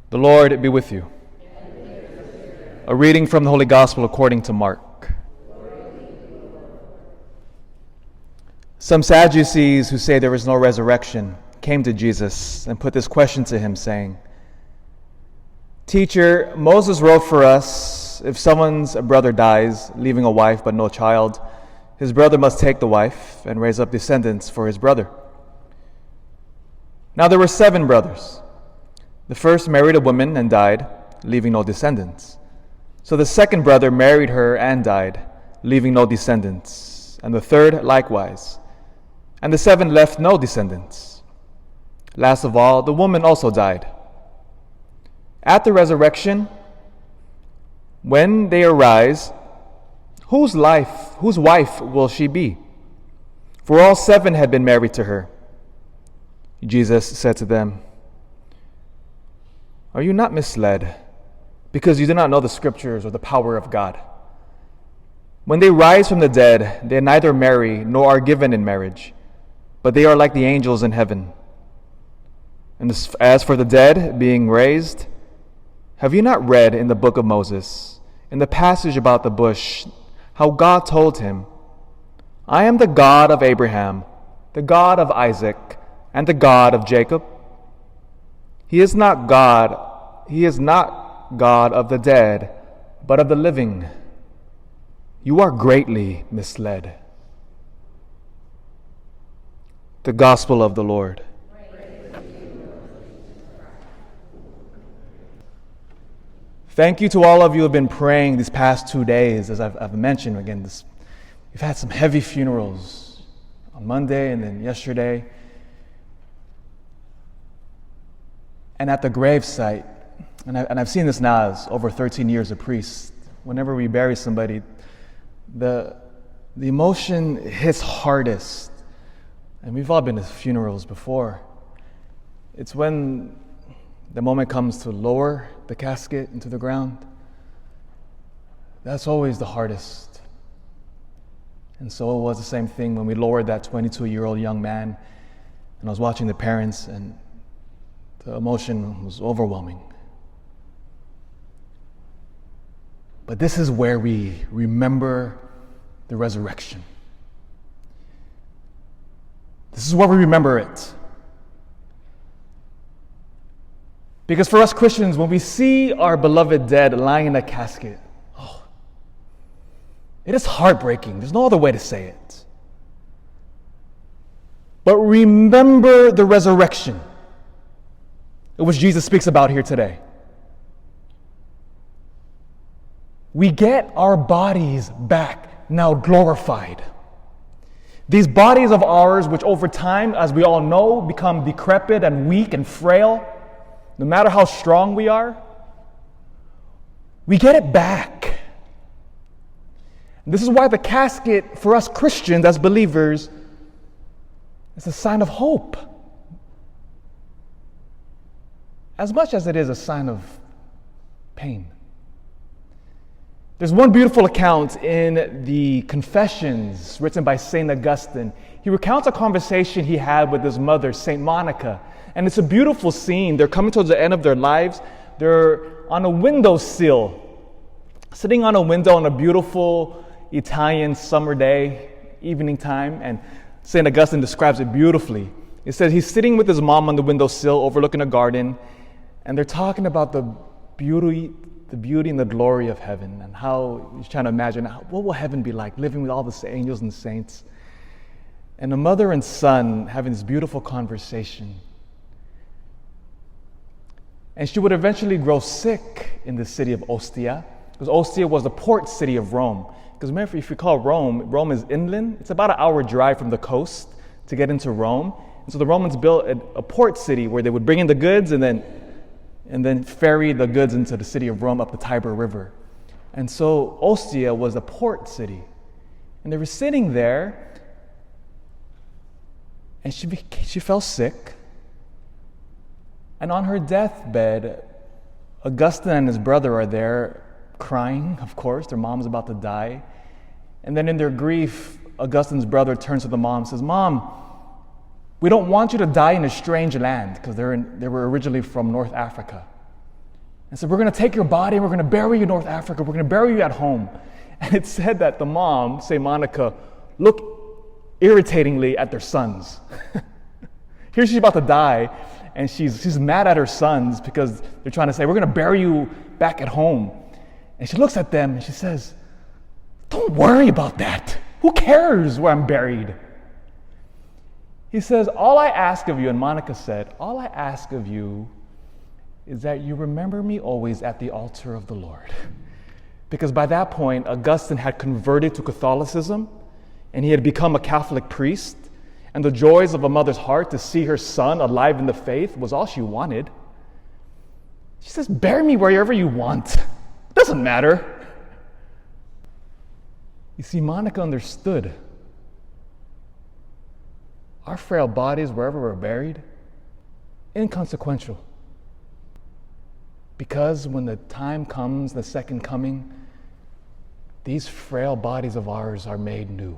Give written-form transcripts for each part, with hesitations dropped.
The Lord be with you. A reading from the Holy Gospel according to Mark. Some Sadducees who say there is no resurrection came to Jesus and put this question to him, saying, "Teacher, Moses wrote for us, if someone's brother dies, leaving a wife but no child, his brother must take the wife and raise up descendants for his brother. Now there were 7 brothers. The first married a woman and died, leaving no descendants. So the second brother married her and died, leaving no descendants, and the third likewise. And the 7 left no descendants. Last of all, the woman also died. At the resurrection, when they arise, whose wife will she be? For all 7 had been married to her." Jesus said to them, "Are you not misled, because you do not know the Scriptures or the power of God? When they rise from the dead, they neither marry nor are given in marriage, but they are like the angels in heaven. And as for the dead being raised, have you not read in the book of Moses, in the passage about the bush, how God told him, 'I am the God of Abraham, the God of Isaac, and the God of Jacob'? He is not God of the dead, but of the living. You are greatly misled." The Gospel of the Lord. Thank you to all of you who have been praying these past 2 days. As I've mentioned, again, we've had some heavy funerals on Monday and then yesterday. And at the gravesite, and I've seen this now as over 13 years a priest, whenever we bury somebody, the emotion hits hardest. And we've all been to funerals before. It's when the moment comes to lower the casket into the ground. That's always the hardest. And so it was the same thing when we lowered that 22-year-old young man, and I was watching the parents, and the emotion was overwhelming. But this is where we remember the resurrection. This is where we remember it. Because for us Christians, when we see our beloved dead lying in a casket, it is heartbreaking. There's no other way to say it. But remember the resurrection, which Jesus speaks about here today. We get our bodies back, now glorified. These bodies of ours, which over time, as we all know, become decrepit and weak and frail, no matter how strong we are, we get it back. And this is why the casket, for us Christians as believers, is a sign of hope, as much as it is a sign of pain. There's one beautiful account in the Confessions written by St. Augustine. He recounts a conversation he had with his mother, St. Monica. And it's a beautiful scene. They're coming towards the end of their lives. They're on a windowsill, sitting on a window on a beautiful Italian summer day, evening time. And St. Augustine describes it beautifully. He says he's sitting with his mom on the windowsill overlooking a garden, and they're talking about the beauty and the glory of heaven, and how he's trying to imagine what will heaven be like, living with all the angels and saints. And a mother and son having this beautiful conversation. And she would eventually grow sick in the city of Ostia, because Ostia was the port city of Rome. Because remember, if you call Rome is inland. It's about an hour drive from the coast to get into Rome. And so the Romans built a port city where they would bring in the goods and then ferry the goods into the city of Rome up the Tiber River. And so Ostia was a port city. And they were sitting there, and she fell sick. And on her deathbed, Augustine and his brother are there crying, of course. Their mom's about to die. And then in their grief, Augustine's brother turns to the mom and says, "Mom, we don't want you to die in a strange land," because they were originally from North Africa. and said, we're going to take your body and we're going to bury you in North Africa. We're going to bury you at home. And it said that the mom, St. Monica, looked irritatingly at their sons. Here she's about to die, and she's mad at her sons because they're trying to say, we're going to bury you back at home. And she looks at them and she says, don't worry about that. Who cares where I'm buried? He says, all I ask of you, and Monica said, all I ask of you is that you remember me always at the altar of the Lord. Because by that point, Augustine had converted to Catholicism, and he had become a Catholic priest, and the joys of a mother's heart to see her son alive in the faith was all she wanted. She says, bury me wherever you want. It doesn't matter. You see, Monica understood our frail bodies, wherever we're buried, inconsequential. Because when the time comes, the second coming, these frail bodies of ours are made new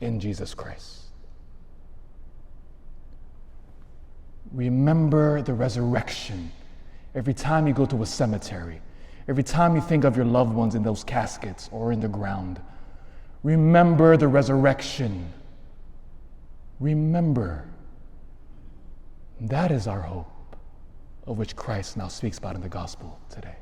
in Jesus Christ. Remember the resurrection every time you go to a cemetery, every time you think of your loved ones in those caskets or in the ground. Remember the resurrection. Remember. That is our hope, of which Christ now speaks about in the gospel today.